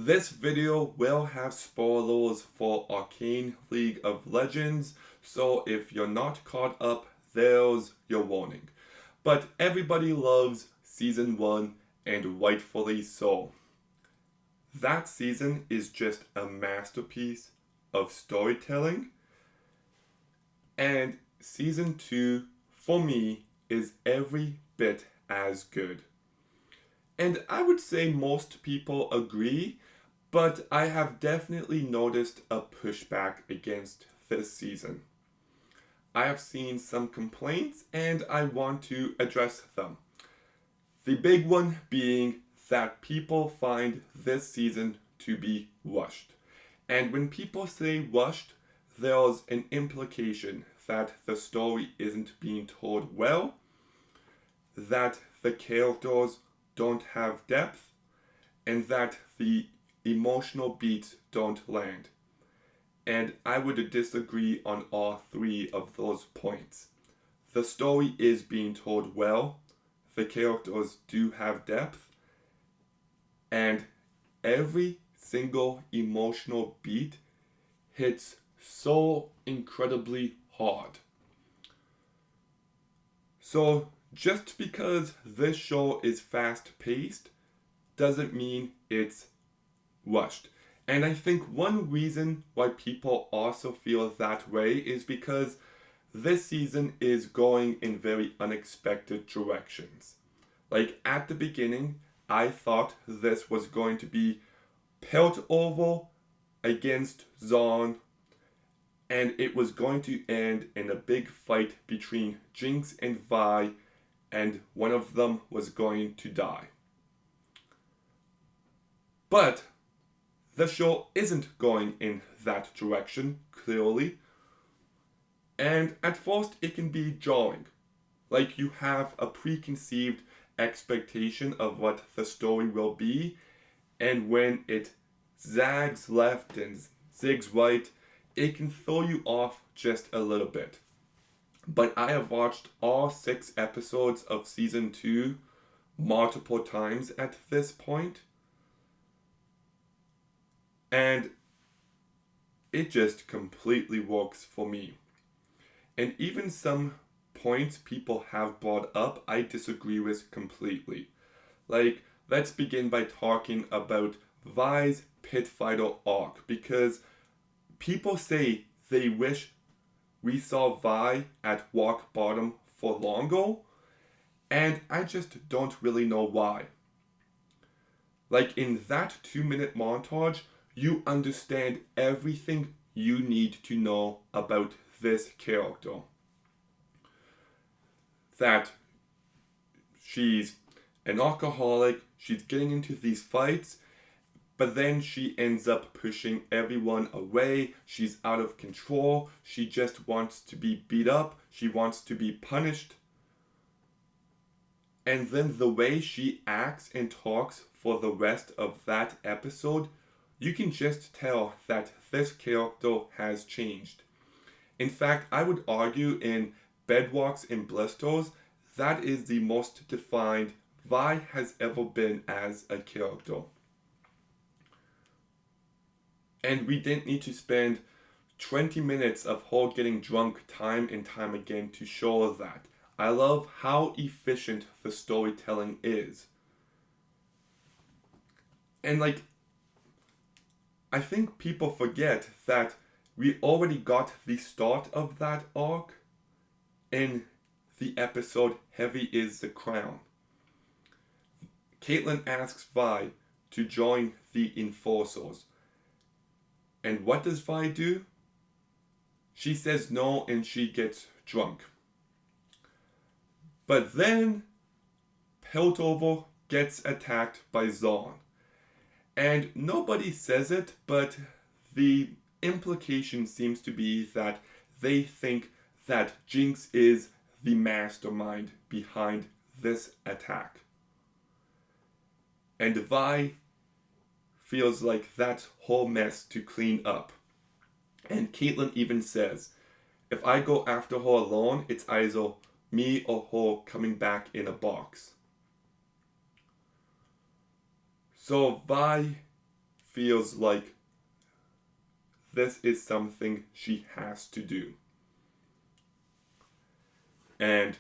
This video will have spoilers for Arcane League of Legends, so if you're not caught up, there's your warning. But everybody loves Season 1, and rightfully so. That season is just a masterpiece of storytelling, and Season 2, for me, is every bit as good. And I would say most people agree, but I have definitely noticed a pushback against this season. I have seen some complaints and I want to address them. The big one being that people find this season to be rushed. And when people say rushed, there's an implication that the story isn't being told well, that the characters don't have depth, and that the emotional beats don't land. And I would disagree on all three of those points. The story is being told well, the characters do have depth, and every single emotional beat hits so incredibly hard. So just because this show is fast paced doesn't mean it's rushed. And I think one reason why people also feel that way is because this season is going in very unexpected directions. Like at the beginning, I thought this was going to be Piltover against Zaun, and it was going to end in a big fight between Jinx and Vi, and one of them was going to die. But the show isn't going in that direction, clearly. And at first it can be jarring. Like you have a preconceived expectation of what the story will be, and when it zags left and zigs right, it can throw you off just a little bit. But I have watched all 6 episodes of Season 2 multiple times at this point, and it just completely works for me. And even some points people have brought up, I disagree with completely. Like, let's begin by talking about Vi's Pit Fighter arc, because people say they wish we saw Vi at rock bottom for longer, and I just don't really know why. Like in that 2-minute montage, you understand everything you need to know about this character. That she's an alcoholic, she's getting into these fights, but then she ends up pushing everyone away. She's out of control. She just wants to be beat up. She wants to be punished. And then the way she acts and talks for the rest of that episode, you can just tell that this character has changed. In fact, I would argue in Bedwalks and Blisters, that is the most defined Vi has ever been as a character. And we didn't need to spend 20 minutes of her getting drunk time and time again to show that. I love how efficient the storytelling is. And like, I think people forget that we already got the start of that arc in the episode Heavy is the Crown. Caitlyn asks Vi to join the Enforcers. And what does Vi do? She says no and she gets drunk. But then Piltover gets attacked by Zaun. And nobody says it, but the implication seems to be that they think that Jinx is the mastermind behind this attack. And Vi feels like that's her mess to clean up. And Caitlyn even says, if I go after her alone, it's either me or her coming back in a box. So Vi feels like this is something she has to do. And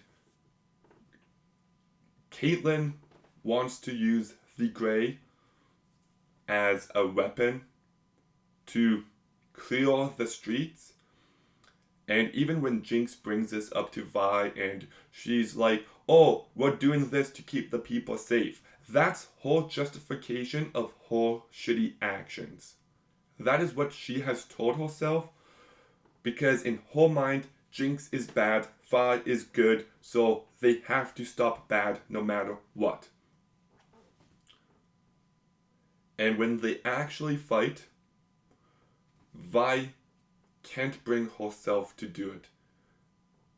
Caitlyn wants to use the Grey as a weapon to clear the streets. And even when Jinx brings this up to Vi and she's like, oh, we're doing this to keep the people safe. That's her justification of her shitty actions. That is what she has told herself, because in her mind, Jinx is bad, Vi is good, so they have to stop bad no matter what. And when they actually fight, Vi can't bring herself to do it.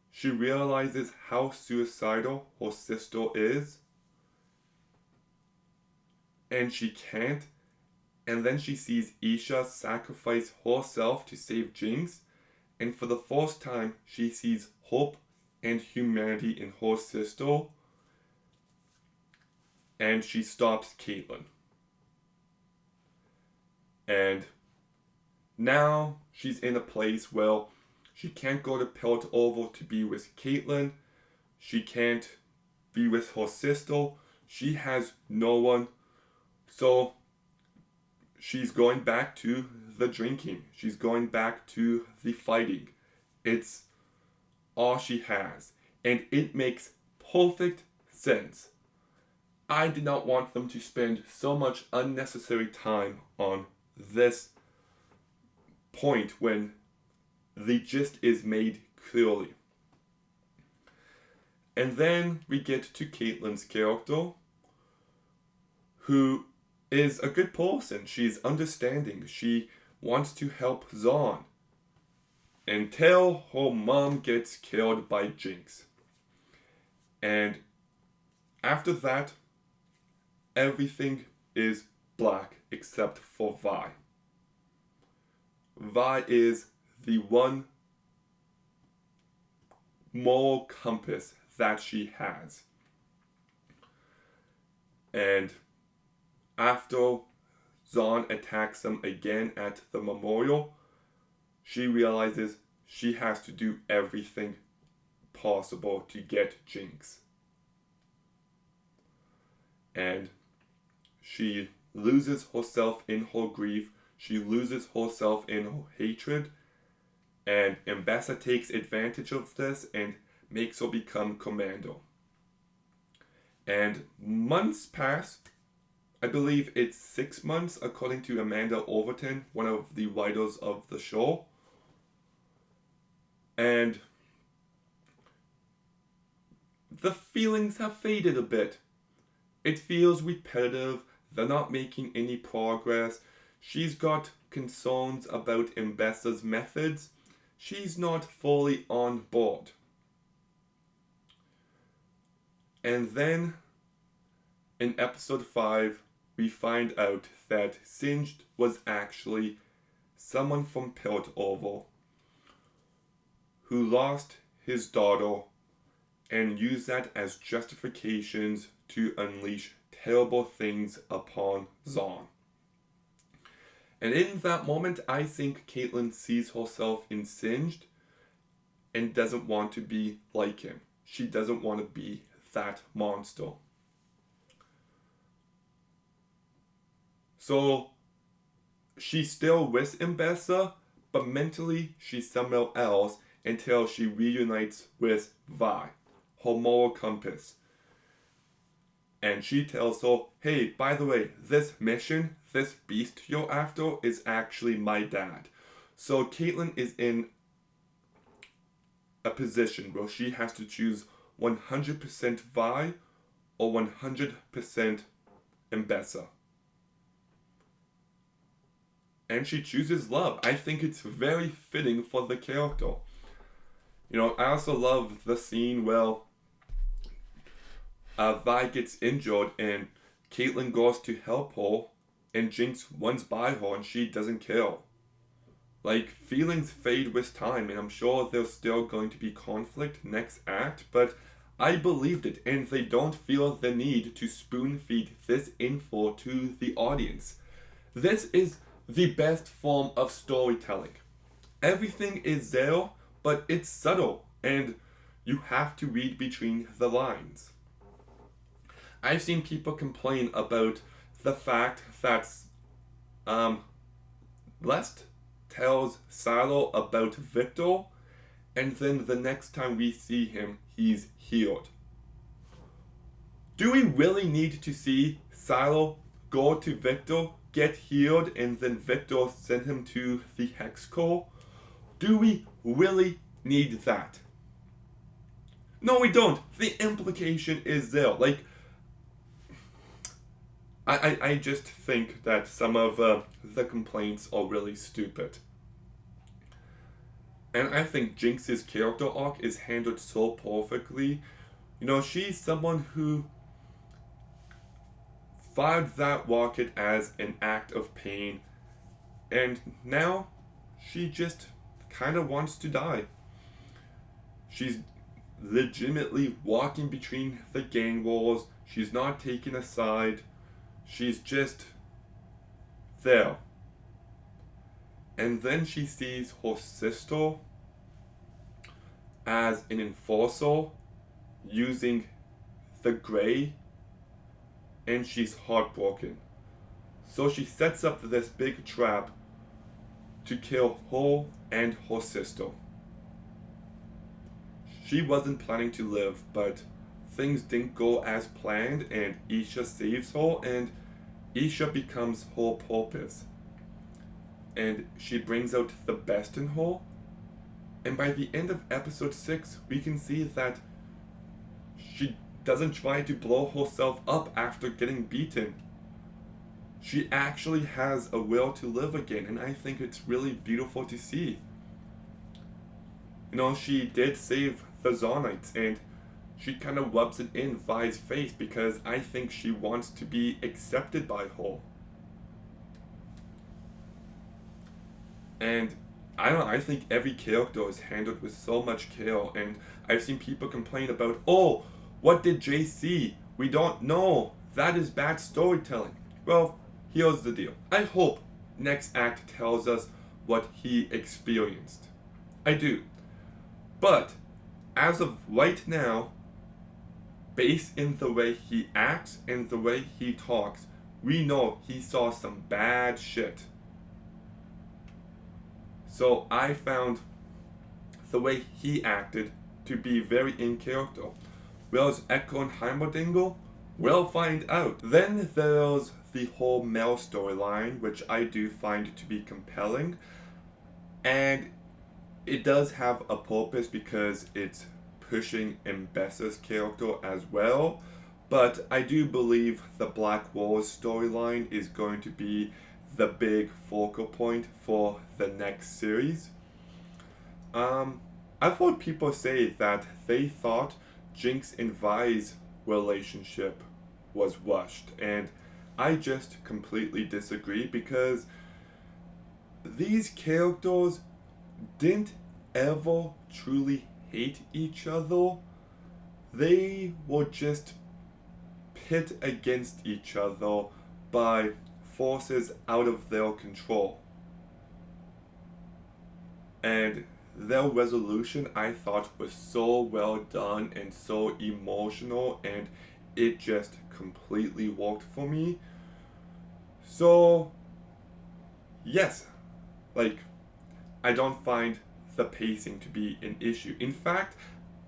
She realizes how suicidal her sister is, and she can't. And then she sees Isha sacrifice herself to save Jinx, and for the first time she sees hope and humanity in her sister, and she stops Caitlyn. And now she's in a place where she can't go to Piltover to be with Caitlyn. She can't be with her sister. She has no one. So she's going back to the drinking. She's going back to the fighting. It's all she has. And it makes perfect sense. I did not want them to spend so much unnecessary time on this point when the gist is made clearly. And then we get to Caitlyn's character, who is a good person. She's understanding. She wants to help Zahn until her mom gets killed by Jinx. And after that, everything is black except for Vi. Vi is the one moral compass that she has. And after Zahn attacks them again at the memorial, she realizes she has to do everything possible to get Jinx. And she loses herself in her grief. She loses herself in her hatred. And Mbessa takes advantage of this and makes her become commando. And months pass. I believe it's 6 months, according to Amanda Overton, one of the writers of the show. And the feelings have faded a bit. It feels repetitive. They're not making any progress. She's got concerns about Mbessa's methods. She's not fully on board. And then, in episode 5, we find out that Singed was actually someone from Piltover who lost his daughter and used that as justifications to unleash terrible things upon Zahn. And in that moment, I think Caitlyn sees herself in Singed and doesn't want to be like him. She doesn't want to be that monster. So she's still with Mbessa, but mentally she's somewhere else until she reunites with Vi, her moral compass. And she tells her, hey, by the way, this mission, this beast you're after is actually my dad. So Caitlyn is in a position where she has to choose 100% Vi or 100% Mbessa. And she chooses love. I think it's very fitting for the character. You know, I also love the scene where Vi gets injured and Caitlyn goes to help her and Jinx runs by her and she doesn't kill. Like, feelings fade with time, and I'm sure there's still going to be conflict next act, but I believed it, and they don't feel the need to spoon feed this info to the audience. This is the best form of storytelling. Everything is there, but it's subtle, and you have to read between the lines. I've seen people complain about the fact that um, Lest tells Silo about Victor, and then the next time we see him, he's healed. Do we really need to see Silo go to Victor, get healed, and then Victor send him to the Hex Core? Do we really need that? No, we don't. The implication is there. Like, I just think that some of the complaints are really stupid. And I think Jinx's character arc is handled so perfectly. You know, she's someone who fired that rocket as an act of pain, and now she just kind of wants to die. She's legitimately walking between the gang wars. She's not taking a side. She's just there. And then she sees her sister as an enforcer using the gray, and she's heartbroken. So she sets up this big trap to kill her and her sister. She wasn't planning to live, but things didn't go as planned, and Isha saves her, and Isha becomes her purpose. And she brings out the best in her. And by the end of episode 6, we can see that she doesn't try to blow herself up after getting beaten. She actually has a will to live again, and I think it's really beautiful to see. You know, she did save the Zonites, and she kind of rubs it in Vi's face because I think she wants to be accepted by her. And I don't know, I think every character is handled with so much care, and I've seen people complain about, oh, what did Jay see? We don't know. That is bad storytelling. Well, here's the deal. I hope next act tells us what he experienced. I do. But, as of right now, based in the way he acts and the way he talks, we know he saw some bad shit. So I found the way he acted to be very in character. Whereas Echo and Heimerdinger, we'll find out. Then there's the whole Mel storyline, which I do find to be compelling. And it does have a purpose because it's pushing Mbessa's character as well. But I do believe the Black Wars storyline is going to be the big focal point for the next series. I've heard people say that they thought Jinx and Vi's relationship was rushed, and I just completely disagree because these characters didn't ever truly hate each other. They were just pit against each other by forces out of their control. And their resolution, I thought, was so well done and so emotional, and it just completely worked for me. So, yes, like, I don't find the pacing to be an issue. In fact,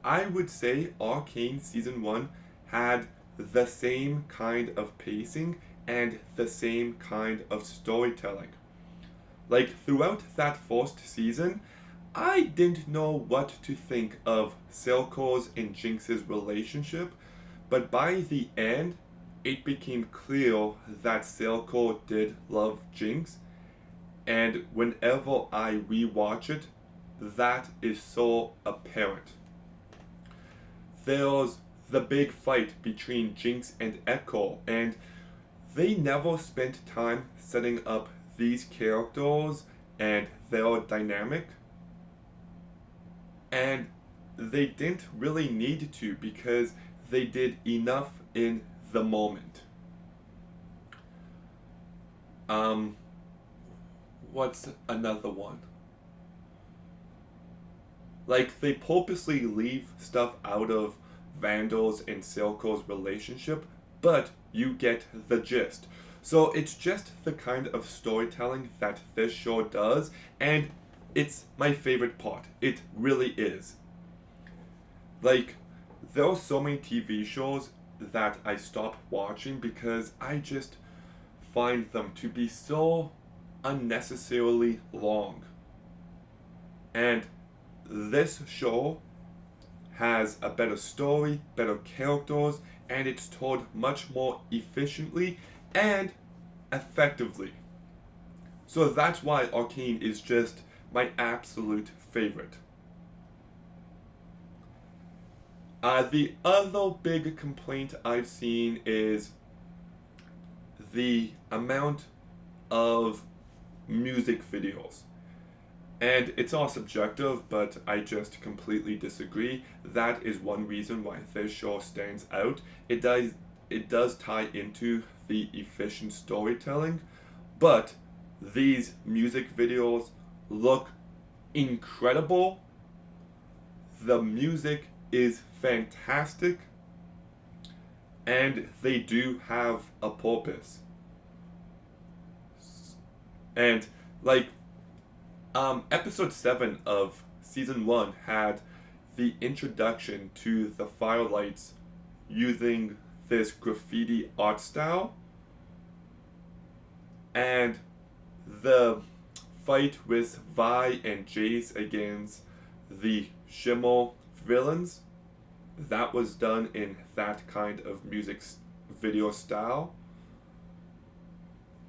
I would say Arcane Season 1 had the same kind of pacing and the same kind of storytelling. Like, throughout that first season, I didn't know what to think of Silco's and Jinx's relationship, but by the end, it became clear that Silco did love Jinx, and whenever I rewatch it, that is so apparent. There's the big fight between Jinx and Echo, and they never spent time setting up these characters and their dynamic. And they didn't really need to because they did enough in the moment. Um, what's another one? Like, they purposely leave stuff out of Vandal's and Silco's relationship, but you get the gist. So it's just the kind of storytelling that this show does, and it's my favorite part. It really is. Like, there are so many TV shows that I stop watching because I just find them to be so unnecessarily long. And this show has a better story, better characters, and it's told much more efficiently and effectively. So that's why Arcane is just my absolute favorite. The other big complaint I've seen is the amount of music videos. And it's all subjective, but I just completely disagree. That is one reason why this show stands out. It does tie into the efficient storytelling, but these music videos look incredible. The music is fantastic, and they do have a purpose. And like episode 7 of season 1 had the introduction to the Firelights using this graffiti art style, and the fight with Vi and Jace against the Shimmer villains, that was done in that kind of music video style.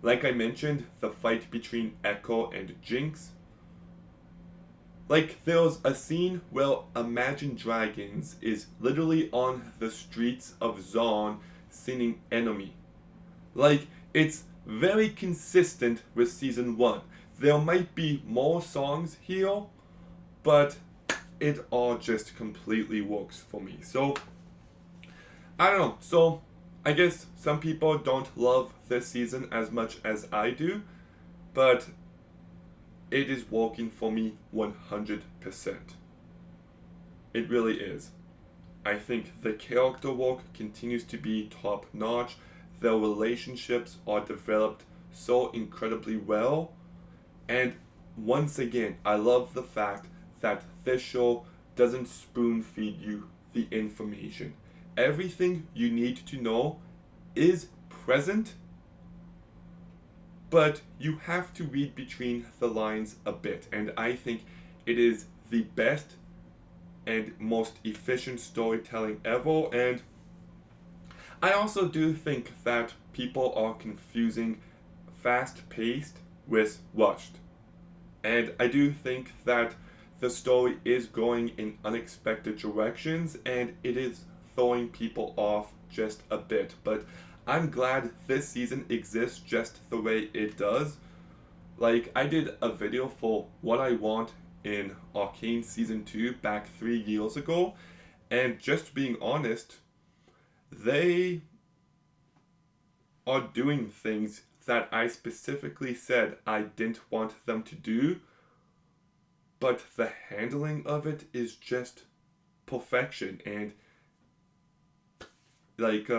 Like I mentioned, the fight between Echo and Jinx. Like, there's a scene where Imagine Dragons is literally on the streets of Zaun singing Enemy. Like, it's very consistent with season 1. There might be more songs here, but it all just completely works for me. So, I don't know. So, I guess some people don't love this season as much as I do, but it is working for me 100%. It really is. I think the character work continues to be top notch. Their relationships are developed so incredibly well. And once again, I love the fact that this show doesn't spoon feed you the information. Everything you need to know is present, but you have to read between the lines a bit. And I think it is the best and most efficient storytelling ever. And I also do think that people are confusing fast paced with rushed. And I do think that the story is going in unexpected directions and it is throwing people off just a bit. But I'm glad this season exists just the way it does. Like, I did a video for what I want in Arcane Season 2 back 3 years ago, and just being honest, they are doing things that I specifically said I didn't want them to do, but the handling of it is just perfection. And like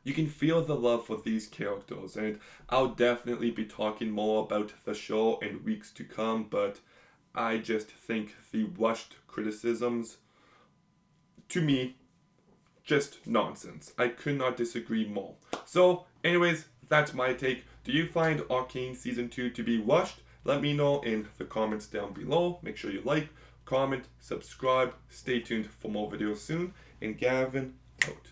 you can feel the love for these characters, and I'll definitely be talking more about the show in weeks to come, but I just think the rushed criticisms, to me, just nonsense. I could not disagree more. So, anyways, that's my take. Do you find Arcane Season 2 to be rushed? Let me know in the comments down below. Make sure you like, comment, subscribe. Stay tuned for more videos soon. And Gavin, out.